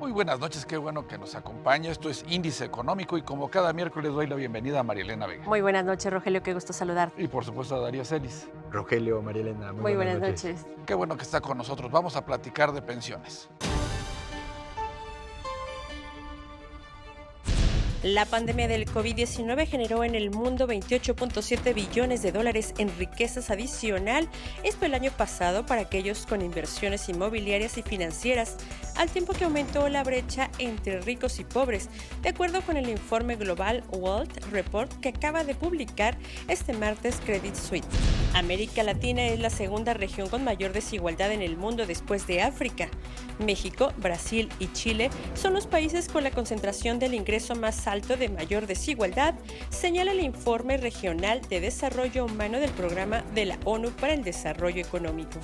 Muy buenas noches, qué bueno que nos acompaña. Esto es Índice Económico y como cada miércoles doy la bienvenida a Marielena Vega. Muy buenas noches, Rogelio, qué gusto saludarte. Y por supuesto a Darío Celis. Rogelio, María Elena, muy Muy buenas buenas noches. noches. Qué bueno que está con nosotros. Vamos a platicar de pensiones. La pandemia del COVID-19 generó en el mundo 28.7 billones de dólares en riquezas adicional, esto el año pasado para aquellos con inversiones inmobiliarias y financieras, al tiempo que aumentó la brecha entre ricos y pobres, de acuerdo con el informe Global Wealth Report que acaba de publicar este martes Credit Suisse. América Latina es la segunda región con mayor desigualdad en el mundo después de África. México, Brasil y Chile son los países con la concentración del ingreso más alto de mayor desigualdad, señala el informe regional de desarrollo humano del Programa de la ONU para el Desarrollo Económico.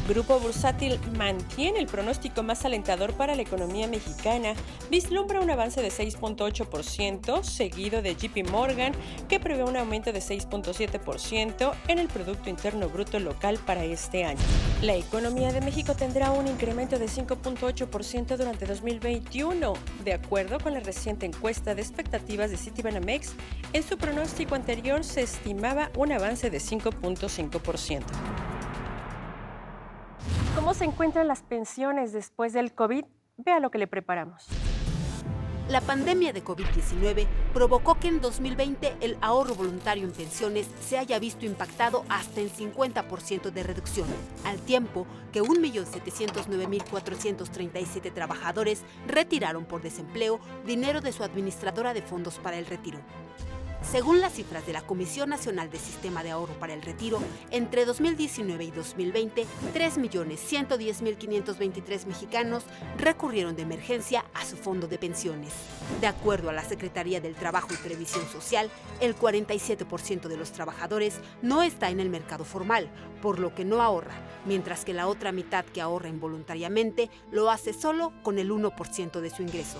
Grupo Bursátil mantiene el pronóstico más alentador para la economía mexicana, vislumbra un avance de 6.8%, seguido de JP Morgan, que prevé un aumento de 6.7% en el Producto Interno Bruto local para este año. La economía de México tendrá un incremento de 5.8% durante 2021, de acuerdo con la reciente encuesta de expectativas de Citibanamex. En su pronóstico anterior se estimaba un avance de 5.5%. ¿Cómo se encuentran las pensiones después del COVID? Vea lo que le preparamos. La pandemia de COVID-19 provocó que en 2020 el ahorro voluntario en pensiones se haya visto impactado hasta en 50% de reducción, al tiempo que 1.709.437 trabajadores retiraron por desempleo dinero de su administradora de fondos para el retiro. Según las cifras de la Comisión Nacional de Sistema de Ahorro para el Retiro, entre 2019 y 2020, 3.110.523 mexicanos recurrieron de emergencia a su fondo de pensiones. De acuerdo a la Secretaría del Trabajo y Previsión Social, el 47% de los trabajadores no está en el mercado formal, por lo que no ahorra, mientras que la otra mitad que ahorra involuntariamente lo hace solo con el 1% de su ingreso.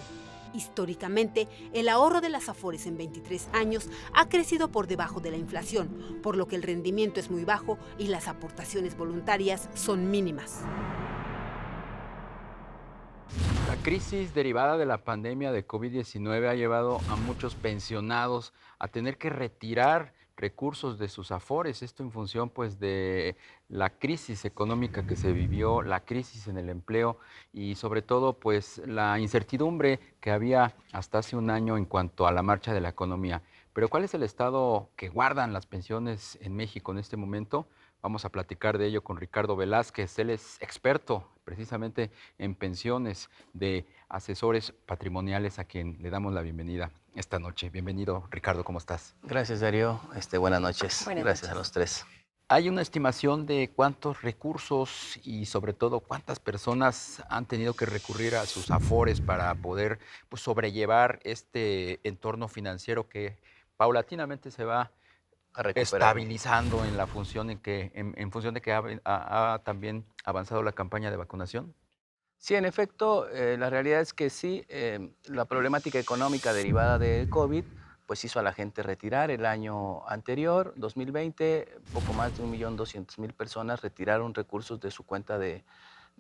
Históricamente, el ahorro de las Afores en 23 años ha crecido por debajo de la inflación, por lo que el rendimiento es muy bajo y las aportaciones voluntarias son mínimas. La crisis derivada de la pandemia de COVID-19 ha llevado a muchos pensionados a tener que retirar recursos de sus afores, esto en función pues de la crisis económica que se vivió, la crisis en el empleo y sobre todo pues la incertidumbre que había hasta hace un año en cuanto a la marcha de la economía. Pero ¿cuál es el estado que guardan las pensiones en México en este momento? Vamos a platicar de ello con Ricardo Velázquez. Él es experto precisamente en pensiones de asesores patrimoniales, a quien le damos la bienvenida esta noche. Bienvenido, Ricardo, ¿cómo estás? Gracias, Darío. Buenas noches. Buenas Gracias noches. a los tres. ¿Hay una estimación de cuántos recursos y sobre todo cuántas personas han tenido que recurrir a sus afores para poder pues, sobrellevar este entorno financiero que paulatinamente se va A recuperar. estabilizando en la función en función de que ha también avanzado la campaña de vacunación? Sí, en efecto, la realidad es que sí, la problemática económica derivada del COVID, pues hizo a la gente retirar el año anterior, 2020, poco más de 1.200.000 personas retiraron recursos de su cuenta de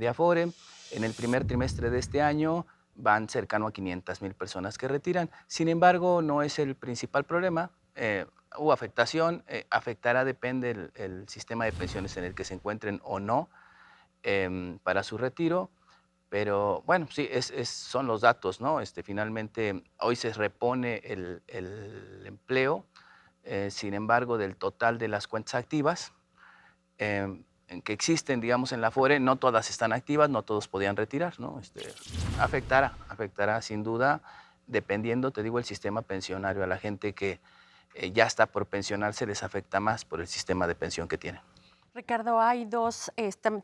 Afore. En el primer trimestre de este año van cercano a 500.000 personas que retiran. Sin embargo, no es el principal problema. Hubo afectación, afectará, depende el sistema de pensiones en el que se encuentren o no para su retiro. Pero bueno, sí, son los datos, ¿no? Finalmente, hoy se repone el empleo, sin embargo, del total de las cuentas activas que existen, digamos, en la Afore, no todas están activas, no todos podían retirar, ¿no? Afectará sin duda, dependiendo, te digo, el sistema pensionario. A la gente que ya está por pensionarse les afecta más por el sistema de pensión que tienen. Ricardo,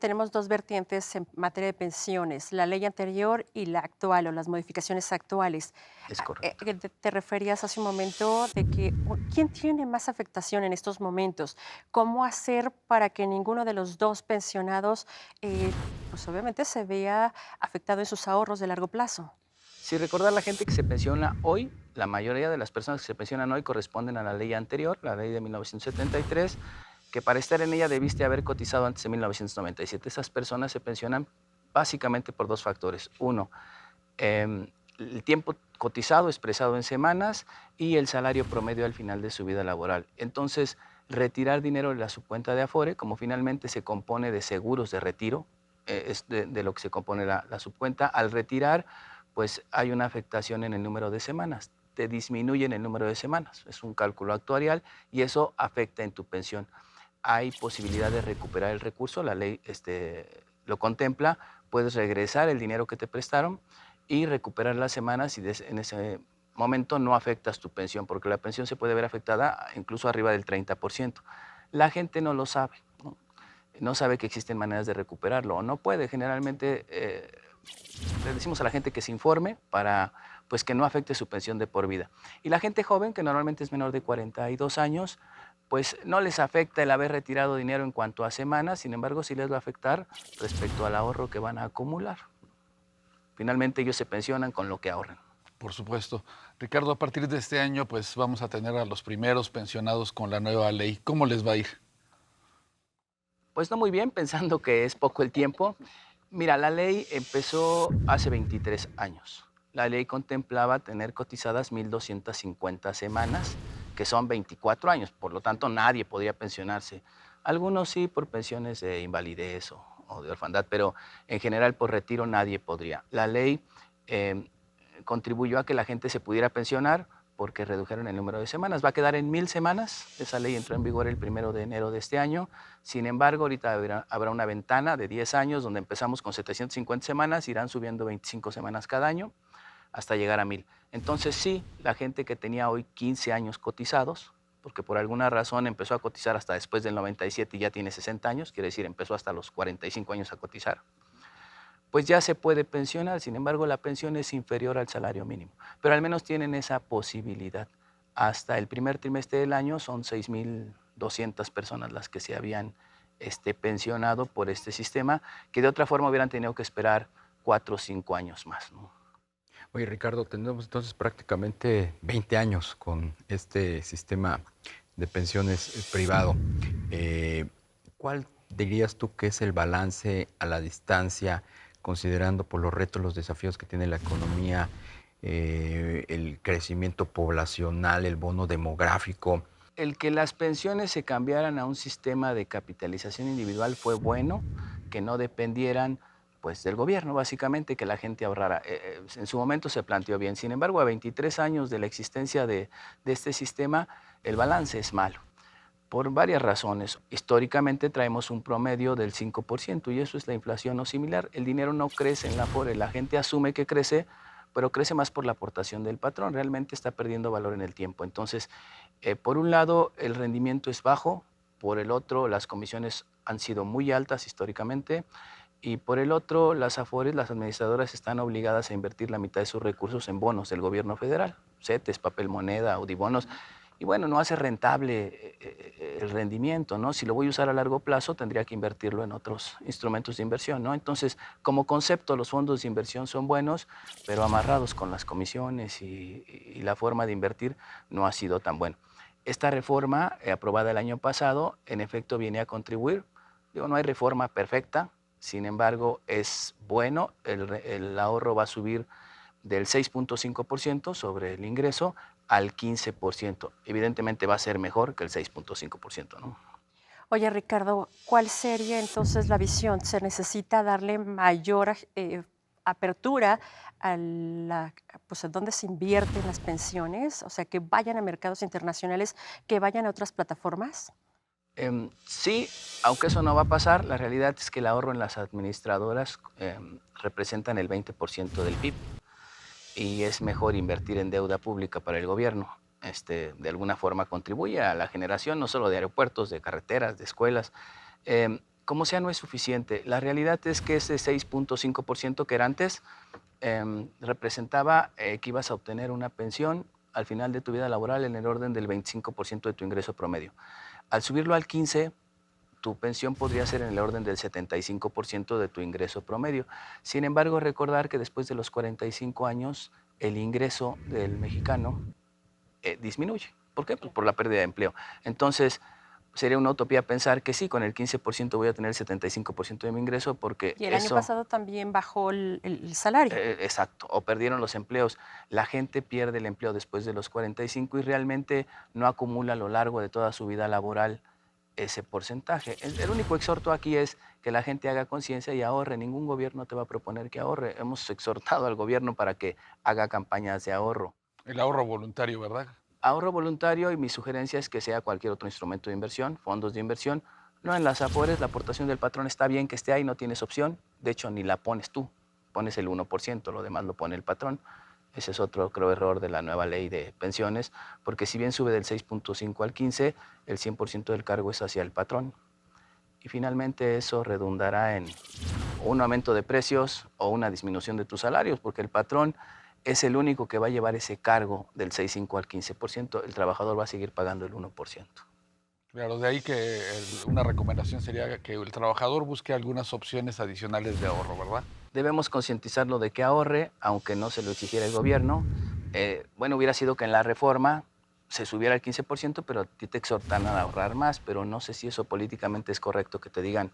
tenemos dos vertientes en materia de pensiones, la ley anterior y la actual o las modificaciones actuales. Es correcto. Te referías hace un momento de que ¿quién tiene más afectación en estos momentos? ¿Cómo hacer para que ninguno de los dos pensionados, pues obviamente se vea afectado en sus ahorros de largo plazo? Si recordar, la gente que se pensiona hoy, la mayoría de las personas que se pensionan hoy corresponden a la ley anterior, la ley de 1973, que para estar en ella debiste haber cotizado antes de 1997. Esas personas se pensionan básicamente por dos factores. Uno, el tiempo cotizado expresado en semanas y el salario promedio al final de su vida laboral. Entonces, retirar dinero de la subcuenta de Afore, como finalmente se compone de seguros de retiro, es de lo que se compone la subcuenta, al retirar, pues hay una afectación en el número de semanas, te disminuyen el número de semanas, es un cálculo actuarial y eso afecta en tu pensión. Hay posibilidad de recuperar el recurso, la ley lo contempla, puedes regresar el dinero que te prestaron y recuperar las semanas y en ese momento no afectas tu pensión, porque la pensión se puede ver afectada incluso arriba del 30%. La gente no lo sabe, no sabe que existen maneras de recuperarlo o no puede. Generalmente le decimos a la gente que se informe para pues, que no afecte su pensión de por vida. Y la gente joven, que normalmente es menor de 42 años, pues no les afecta el haber retirado dinero en cuanto a semanas, sin embargo sí les va a afectar respecto al ahorro que van a acumular. Finalmente ellos se pensionan con lo que ahorran. Por supuesto. Ricardo, a partir de este año, pues vamos a tener a los primeros pensionados con la nueva ley. ¿Cómo les va a ir? Pues no muy bien, pensando que es poco el tiempo. Mira, la ley empezó hace 23 años. La ley contemplaba tener cotizadas 1.250 semanas, que son 24 años, por lo tanto nadie podría pensionarse. Algunos sí por pensiones de invalidez o de orfandad, pero en general por retiro nadie podría. La ley contribuyó a que la gente se pudiera pensionar porque redujeron el número de semanas. Va a quedar en 1,000 semanas. Esa ley entró en vigor el 1 de enero de este año. Sin embargo, ahorita habrá una ventana de 10 años donde empezamos con 750 semanas, irán subiendo 25 semanas cada año hasta llegar a 1,000. Entonces sí, la gente que tenía hoy 15 años cotizados, porque por alguna razón empezó a cotizar hasta después del 97 y ya tiene 60 años, quiere decir, empezó hasta los 45 años a cotizar, pues ya se puede pensionar. Sin embargo, la pensión es inferior al salario mínimo, pero al menos tienen esa posibilidad. Hasta el primer trimestre del año son 6,200 personas las que se habían pensionado por este sistema, que de otra forma hubieran tenido que esperar 4 o 5 años más, ¿no? Oye, Ricardo, tenemos entonces prácticamente 20 años con este sistema de pensiones privado. ¿Cuál dirías tú que es el balance a la distancia, considerando por los retos, los desafíos que tiene la economía, el crecimiento poblacional, el bono demográfico? El que las pensiones se cambiaran a un sistema de capitalización individual fue bueno, que no dependieran pues, del gobierno, básicamente, que la gente ahorrara. En su momento se planteó bien. Sin embargo, a 23 años de la existencia de este sistema, el balance es malo, por varias razones. Históricamente traemos un promedio del 5% y eso es la inflación o similar. El dinero no crece en la Afore, la gente asume que crece, pero crece más por la aportación del patrón, realmente está perdiendo valor en el tiempo. Entonces, por un lado, el rendimiento es bajo, por el otro, las comisiones han sido muy altas históricamente, y por el otro, las Afores, las administradoras, están obligadas a invertir la mitad de sus recursos en bonos del gobierno federal, CETES, papel moneda, audibonos, y bueno, no hace rentable el rendimiento, ¿no? Si lo voy a usar a largo plazo, tendría que invertirlo en otros instrumentos de inversión, ¿no? Entonces, como concepto, los fondos de inversión son buenos, pero amarrados con las comisiones y la forma de invertir no ha sido tan bueno. Esta reforma, aprobada el año pasado, en efecto viene a contribuir. Digo, no hay reforma perfecta, sin embargo, es bueno, el ahorro va a subir del 6.5% sobre el ingreso al 15%. Evidentemente va a ser mejor que el 6.5%, ¿no? Oye, Ricardo, ¿cuál sería entonces la visión? ¿Se necesita darle mayor apertura pues, a dónde se invierten las pensiones? O sea, que vayan a mercados internacionales, que vayan a otras plataformas. Sí, aunque eso no va a pasar, la realidad es que el ahorro en las administradoras representan el 20% del PIB y es mejor invertir en deuda pública para el gobierno. De alguna forma contribuye a la generación no solo de aeropuertos, de carreteras, de escuelas. Como sea, no es suficiente. La realidad es que ese 6.5% que era antes representaba que ibas a obtener una pensión al final de tu vida laboral en el orden del 25% de tu ingreso promedio. Al subirlo al 15%, tu pensión podría ser en el orden del 75% de tu ingreso promedio. Sin embargo, recordar que después de los 45 años, el ingreso del mexicano disminuye. ¿Por qué? Pues por la pérdida de empleo. Entonces, sería una utopía pensar que sí, con el 15% voy a tener el 75% de mi ingreso porque Y el año pasado también bajó el salario. Exacto, o perdieron los empleos. La gente pierde el empleo después de los 45 y realmente no acumula a lo largo de toda su vida laboral ese porcentaje. El único exhorto aquí es que la gente haga conciencia y ahorre. Ningún gobierno te va a proponer que ahorre. Hemos exhortado al gobierno para que haga campañas de ahorro. El ahorro voluntario, ¿verdad? Ahorro voluntario, y mi sugerencia es que sea cualquier otro instrumento de inversión, fondos de inversión, no en las Afores. La aportación del patrón está bien que esté ahí, no tienes opción, de hecho ni la pones tú, pones el 1%, lo demás lo pone el patrón. Ese es otro, creo, error de la nueva ley de pensiones, porque si bien sube del 6.5 al 15, el 100% del cargo es hacia el patrón. Y finalmente eso redundará en un aumento de precios o una disminución de tus salarios, porque el patrón es el único que va a llevar ese cargo del 6.5 al 15%. El trabajador va a seguir pagando el 1%. Claro, de ahí que una recomendación sería que el trabajador busque algunas opciones adicionales de ahorro, ¿verdad? Debemos concientizarlo de que ahorre, aunque no se lo exigiera el gobierno. Bueno, hubiera sido que en la reforma se subiera el 15%, pero a ti te exhortan a ahorrar más, pero no sé si eso políticamente es correcto, que te digan,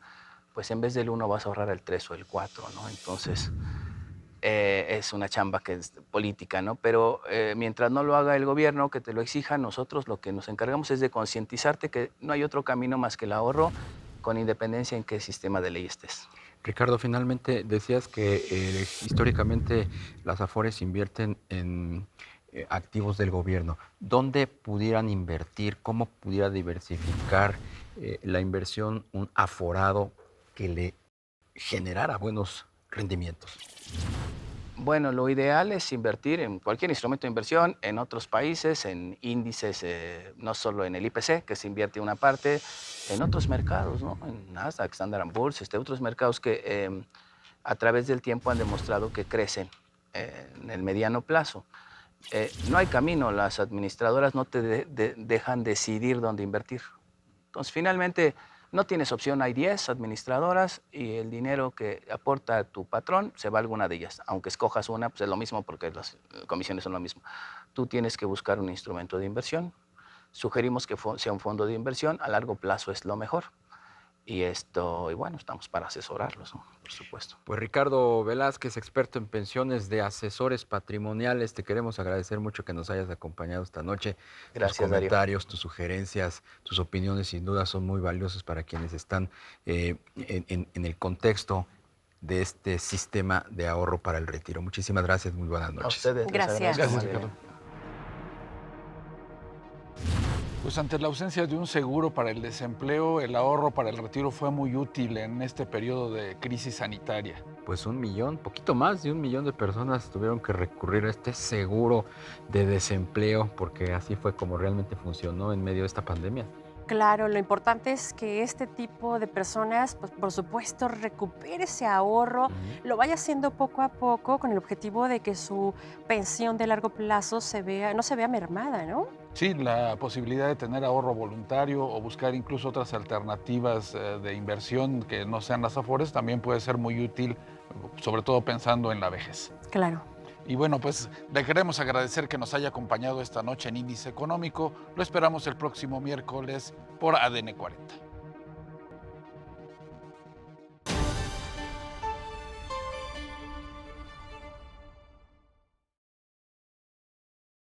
pues en vez del 1 vas a ahorrar el 3 o el 4, ¿no? Entonces, es una chamba que es política, ¿no? Pero mientras no lo haga el gobierno, que te lo exija, nosotros lo que nos encargamos es de concientizarte que no hay otro camino más que el ahorro, con independencia en qué sistema de ley estés. Ricardo, finalmente decías que históricamente las Afores invierten en activos del gobierno. ¿Dónde pudieran invertir? ¿Cómo pudiera diversificar la inversión un aforado que le generara buenos rendimientos? Bueno, lo ideal es invertir en cualquier instrumento de inversión, en otros países, en índices, no solo en el IPC, que se invierte una parte, en otros mercados, ¿no? En Nasdaq, Standard & Poor's, otros mercados que a través del tiempo han demostrado que crecen en el mediano plazo. No hay camino, las administradoras no te dejan decidir dónde invertir. Entonces, finalmente, no tienes opción, hay 10 administradoras y el dinero que aporta tu patrón se va a alguna de ellas. Aunque escojas una, pues es lo mismo porque las comisiones son lo mismo. Tú tienes que buscar un instrumento de inversión. Sugerimos que sea un fondo de inversión, a largo plazo es lo mejor. Y bueno, estamos para asesorarlos, ¿no? Por supuesto. Pues Ricardo Velázquez, experto en pensiones de asesores patrimoniales, te queremos agradecer mucho que nos hayas acompañado esta noche. Gracias, tus comentarios, Darío. tus sugerencias, tus opiniones sin duda son muy valiosos para quienes están en el contexto de este sistema de ahorro para el retiro. Muchísimas gracias, muy buenas noches. A ustedes. les Gracias. agradezco, Gracias, María. Ricardo. Pues ante la ausencia de un seguro para el desempleo, el ahorro para el retiro fue muy útil en este periodo de crisis sanitaria. Pues 1 millón, poquito más de 1 millón de personas tuvieron que recurrir a este seguro de desempleo, porque así fue como realmente funcionó en medio de esta pandemia. Claro, lo importante es que este tipo de personas, pues por supuesto, recupere ese ahorro, lo vaya haciendo poco a poco con el objetivo de que su pensión de largo plazo no se vea mermada, ¿no? Sí, la posibilidad de tener ahorro voluntario o buscar incluso otras alternativas de inversión que no sean las Afores también puede ser muy útil, sobre todo pensando en la vejez. Claro. Y bueno, pues le queremos agradecer que nos haya acompañado esta noche en Índice Económico. Lo esperamos el próximo miércoles por ADN 40.